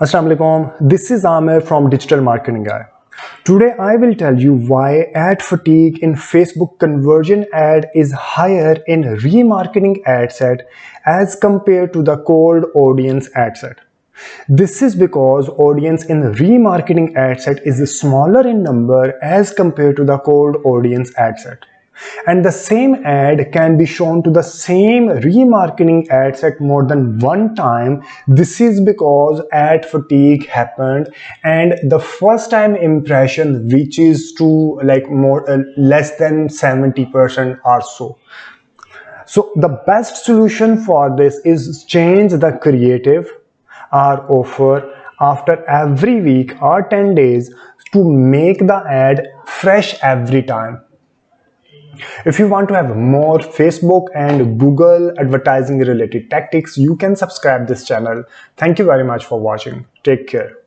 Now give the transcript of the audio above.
Assalamu alaikum. This is Amir from Digital Marketing Guy. Today I will tell you why ad fatigue in Facebook conversion ad is higher in remarketing ad set as compared to the cold audience ad set. This is because audience in remarketing ad set is smaller in number as compared to the cold audience ad set. And the same ad can be shown to the same remarketing ad set more than one time. This is because ad fatigue happened and the first time impression reaches to like less than 70% or so. So the best solution for this is change the creative or offer after every week or 10 days to make the ad fresh every time. If you want to have more Facebook and Google advertising related tactics, you can subscribe this channel. Thank you very much for watching. Take care.